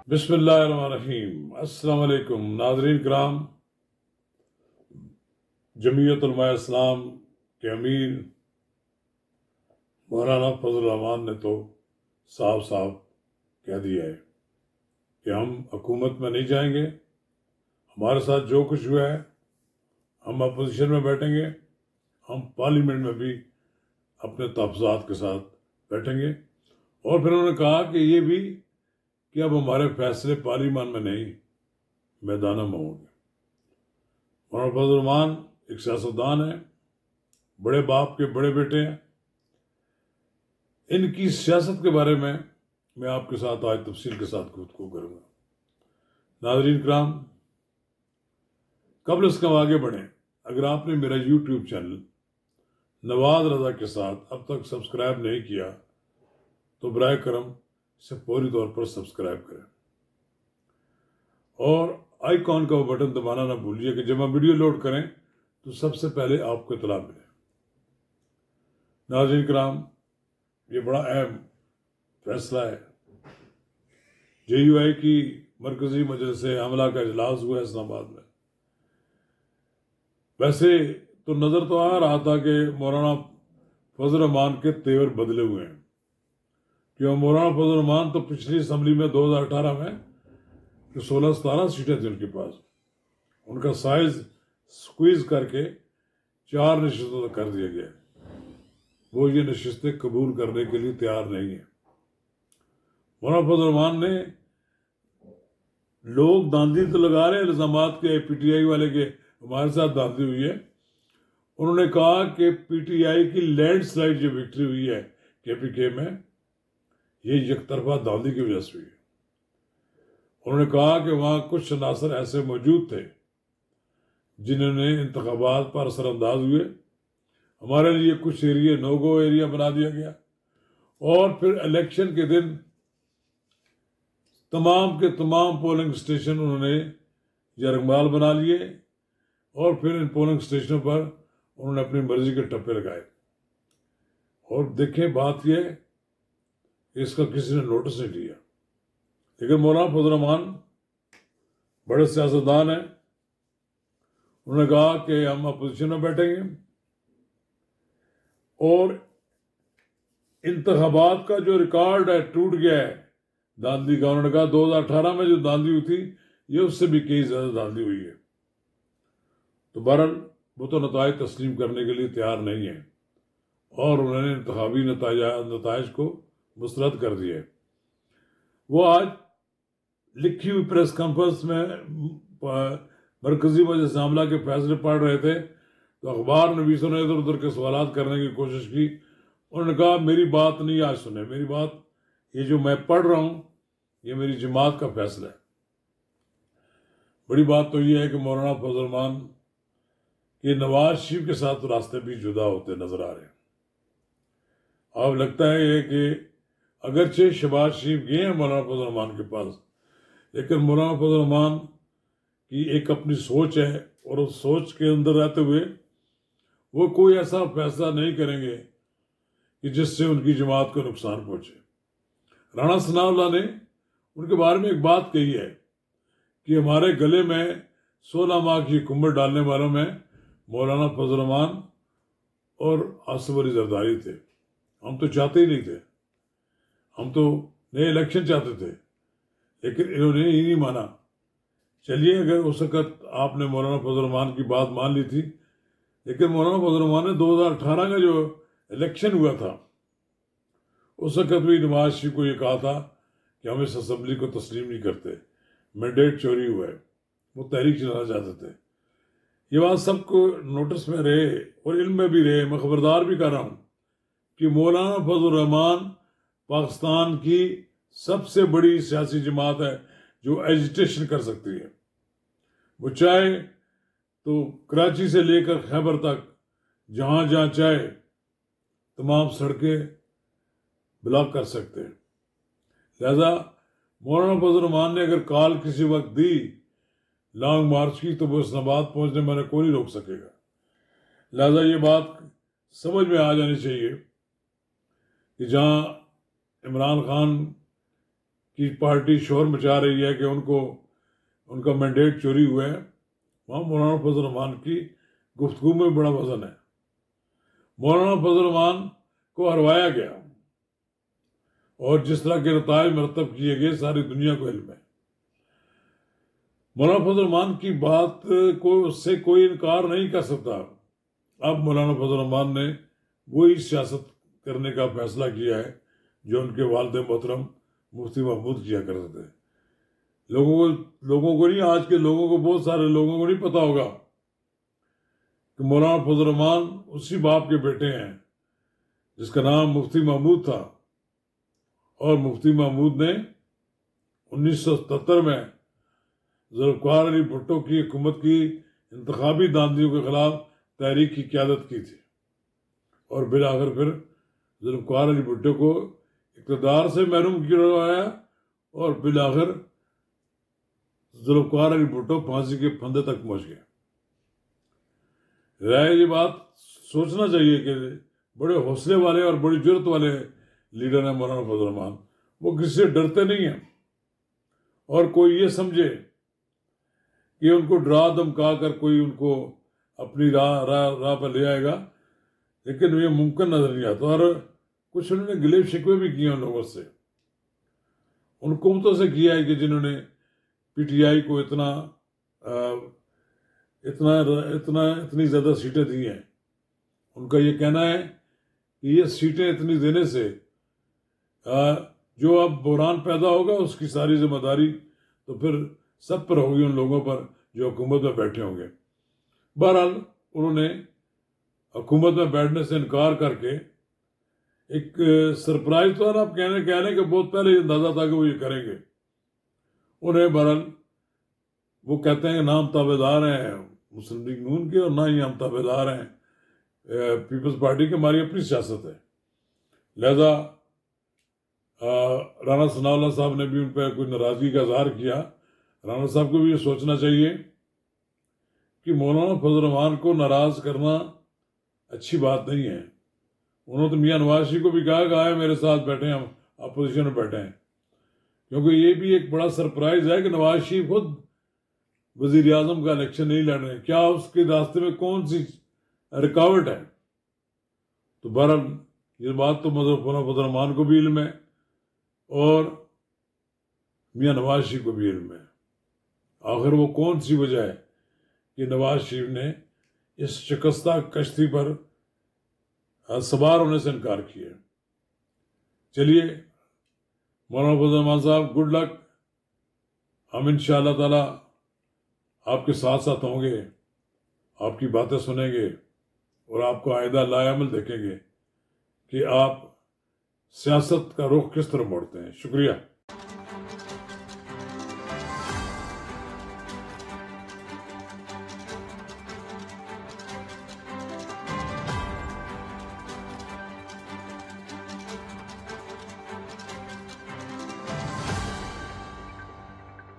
بسم اللہ الرحمن الرحیم۔ السلام علیکم ناظرین کرام۔ جمعیت علماء اسلام کے امیر مولانا فضل الرحمان نے تو صاف صاف کہہ دیا ہے کہ ہم حکومت میں نہیں جائیں گے، ہمارے ساتھ جو کچھ ہوا ہے ہم اپوزیشن میں بیٹھیں گے، ہم پارلیمنٹ میں بھی اپنے تحفظات کے ساتھ بیٹھیں گے۔ اور پھر انہوں نے کہا کہ یہ بھی کہ اب ہمارے فیصلے پارلیمان میں نہیں میدانوں میں ہوں گے۔ مولانا فضل الرحمان ایک سیاستدان ہیں، بڑے باپ کے بڑے بیٹے ہیں۔ ان کی سیاست کے بارے میں آپ کے ساتھ آج تفصیل کے ساتھ گفتگو کروں گا۔ ناظرین کرام، قبل اس کے آگے بڑھیں، اگر آپ نے میرا یوٹیوب چینل نواز رضا کے ساتھ اب تک سبسکرائب نہیں کیا تو برائے کرم اسے فوری طور پر سبسکرائب کریں، اور آئیکن کا وہ بٹن دبانا نہ بھولیے کہ جب ہم ویڈیو لوڈ کریں تو سب سے پہلے آپ کو اطلاع ملے۔ ناظرین کرام، یہ بڑا اہم فیصلہ ہے۔ جے یو آئی کی مرکزی مجلس عملہ کا اجلاس ہوا ہے اسلام آباد میں۔ ویسے تو نظر تو آ رہا تھا کہ مولانا فضل الرحمان کے تیور بدلے ہوئے ہیں، کیوں مولانا فضل الرحمان تو پچھلی اسمبلی میں 2018 میں 16-17 سیٹیں تھیں ان کے پاس، ان کا سائز سکویز کر کے 4 نشستوں تک کر دیا گیا۔ وہ یہ نشستیں قبول کرنے کے لیے تیار نہیں ہیں۔ مولانا فضل الرحمان نے لوگ داندھی تو لگا رہے ہیں الزامات کے پی ٹی آئی والے کے ہمارے ساتھ داندھی ہوئی ہے۔ انہوں نے کہا کہ پی ٹی آئی کی لینڈ سلائڈ جو وکٹری ہوئی ہے کے پی کے میں، یہ یک طرفہ داندھی کی وجہ سے ہوئی ہے۔ انہوں نے کہا کہ وہاں کچھ عناصر ایسے موجود تھے جنہوں نے انتخابات پر اثر انداز ہوئے، ہمارے لیے کچھ ایریا نو گو ایریا بنا دیا گیا، اور پھر الیکشن کے دن تمام کے تمام پولنگ اسٹیشن انہوں نے یرغمال بنا لیے، اور پھر ان پولنگ اسٹیشنوں پر انہوں نے اپنی مرضی کے ٹپے لگائے۔ اور دیکھیں بات یہ کہ اس کا کسی نے نوٹس نہیں لیا، لیکن مولانا فضل الرحمان بڑے سیاستدان ہیں، انہوں نے کہا کہ ہم اپوزیشن میں بیٹھیں گے، اور انتخابات کا جو ریکارڈ ہے ٹوٹ گیا ہے داندھی کا۔ انہوں نے کہا 2018 میں جو داندھی ہوئی تھی یہ اس سے بھی کئی زیادہ داندھی ہوئی ہے۔ تو بہرحال وہ تو نتائج تسلیم کرنے کے لیے تیار نہیں ہیں، اور انہوں نے انتخابی نتائج کو مسترد کر دیا ہے۔ وہ آج لکھی ہوئی پریس کانفرنس میں مرکزی مجلس عاملہ کے فیصلے پڑھ رہے تھے تو اخبار نویسوں نے ادھر ادھر کے سوالات کرنے کی کوشش کی۔ انہوں نے کہا میری بات نہیں آج سنیں، میری بات یہ جو میں پڑھ رہا ہوں یہ میری جماعت کا فیصلہ ہے۔ بڑی بات تو یہ ہے کہ مولانا فضل الرحمان کے نواز شریف کے ساتھ راستے بھی جدا ہوتے نظر آ رہے ہیں۔ اب لگتا ہے یہ کہ اگرچہ شہباز شریف گئے ہیں مولانا فضل الرحمان کے پاس، لیکن مولانا فضل الرحمان کی ایک اپنی سوچ ہے، اور اس سوچ کے اندر رہتے ہوئے وہ کوئی ایسا فیصلہ نہیں کریں گے کہ جس سے ان کی جماعت کو نقصان پہنچے۔ رانا ثناء اللہ نے ان کے بارے میں ایک بات کہی ہے کہ ہمارے گلے میں 16 ماہ کی حکومت ڈالنے والوں میں مولانا فضل الرحمان اور آصف علی زرداری تھے۔ ہم تو چاہتے ہی نہیں تھے، ہم تو نئے الیکشن چاہتے تھے، لیکن انہوں نے ہی نہیں مانا۔ چلیے اگر اس وقت آپ نے مولانا فضل الرحمان کی بات مان لی تھی، لیکن مولانا فضل الرحمان نے 2018 کا جو الیکشن ہوا تھا اس وقت بھی نواز شریف کو یہ کہا تھا کہ ہم اس اسمبلی کو تسلیم نہیں کرتے، مینڈیٹ چوری ہوا ہے، وہ تحریک چلانا چاہتے تھے۔ یہ بات سب کو نوٹس میں رہے اور علم میں بھی رہے، میں خبردار بھی کر رہا ہوں کہ مولانا فضل الرحمان پاکستان کی سب سے بڑی سیاسی جماعت ہے جو ایجیٹیشن کر سکتی ہے۔ وہ چاہے تو کراچی سے لے کر خیبر تک جہاں جہاں چاہے تمام سڑکیں بلاک کر سکتے ہیں۔ لہذا مولانا فضل الرحمان نے اگر کال کسی وقت دی لانگ مارچ کی تو وہ اسلام آباد پہنچنے میں کوئی نہیں روک سکے گا۔ لہذا یہ بات سمجھ میں آ جانی چاہیے کہ جہاں عمران خان کی پارٹی شور مچا رہی ہے کہ ان کا مینڈیٹ چوری ہوا ہے، وہاں مولانا فضل الرحمان کی گفتگو میں بڑا وزن ہے۔ مولانا فضل الرحمان کو ہروایا گیا اور جس طرح کے نتائج مرتب کیے گئے ساری دنیا کو علم ہے۔ مولانا فضل الرحمان کی بات کو سے کوئی انکار نہیں کر سکتا۔ اب مولانا فضل الرحمان نے وہی سیاست کرنے کا فیصلہ کیا ہے جو ان کے والد محترم مفتی محمود کیا کرتے تھے۔ لوگوں کو نہیں، آج کے لوگوں کو، بہت سارے لوگوں کو نہیں پتا ہوگا کہ مولانا فضل الرحمان اسی باپ کے بیٹے ہیں جس کا نام مفتی محمود تھا، اور مفتی محمود نے 1977 میں ذوالفقار علی بھٹو کی حکومت کی انتخابی دھاندلیوں کے خلاف تحریک کی قیادت کی تھی، اور بالآخر پھر ذوالفقار علی بھٹو کو اقتدار سے محروم کروایا، اور بالآخر ذوالفقار علی بھٹو پھانسی کے پھندے تک پہنچ گئے۔ یہ بات سوچنا چاہیے کہ بڑے حوصلے والے اور بڑی جرت والے لیڈر ہیں مولانا فضل الرحمان، وہ کسی سے ڈرتے نہیں ہیں، اور کوئی یہ سمجھے کہ ان کو ڈرا دھمکا کر کوئی ان کو اپنی راہ پر لے آئے گا، لیکن یہ ممکن نظر نہیں آتا۔ اور کچھ انہوں نے گلے شکوے بھی کیے ان لوگوں سے، ان حکومتوں سے کیا ہے کہ جنہوں نے پی ٹی آئی کو اتنی زیادہ سیٹیں دی ہیں۔ ان کا یہ کہنا ہے کہ یہ سیٹیں اتنی دینے سے جو اب بحران پیدا ہوگا اس کی ساری ذمہ داری تو پھر سب پر ہوگی، ان لوگوں پر جو حکومت میں بیٹھے ہوں گے۔ بہرحال انہوں نے حکومت میں بیٹھنے سے انکار کر کے ایک سرپرائز طور آپ کہنے کہ بہت پہلے ہی اندازہ تھا کہ وہ یہ کریں گے۔ انہیں بہرحال وہ کہتے ہیں کہ نہ ہم تابع دار ہیں مسلم لیگ نون کے، اور نہ ہی ہم تابع دار ہیں پیپلز پارٹی کی، ہماری اپنی سیاست ہے۔ لہذا رانا ثناء اللہ صاحب نے بھی ان پہ کوئی ناراضگی کا اظہار کیا۔ رانا صاحب کو بھی یہ سوچنا چاہیے کہ مولانا فضل الرحمان کو ناراض کرنا اچھی بات نہیں ہے۔ انہوں نے تو میاں نواز شریف کو بھی کہا کہ آئے میرے ساتھ بیٹھے، ہم اپوزیشن میں بیٹھے ہیں، کیونکہ یہ بھی ایک بڑا سرپرائز ہے کہ نواز شریف خود وزیر اعظم کا الیکشن نہیں لڑ رہے، کیا اس کے راستے میں کون سی رکاوٹ ہے؟ تو بہرحال یہ بات تو مولانا فضل الرحمان کو بھی علم ہے اور میاں نواز شریف کو بھی علم ہے۔ آخر وہ کون سی وجہ ہے کہ نواز شریف نے اس شکستہ کشتی پر سوار ہونے سے انکار کیا؟ چلیے مولانا فضل الرحمان صاحب، گڈ لک، ہم انشاءاللہ تعالی آپ کے ساتھ ساتھ ہوں گے، آپ کی باتیں سنیں گے اور آپ کو آئندہ لائے عمل دیکھیں گے کہ آپ سیاست کا رخ کس طرح موڑتے ہیں۔ شکریہ۔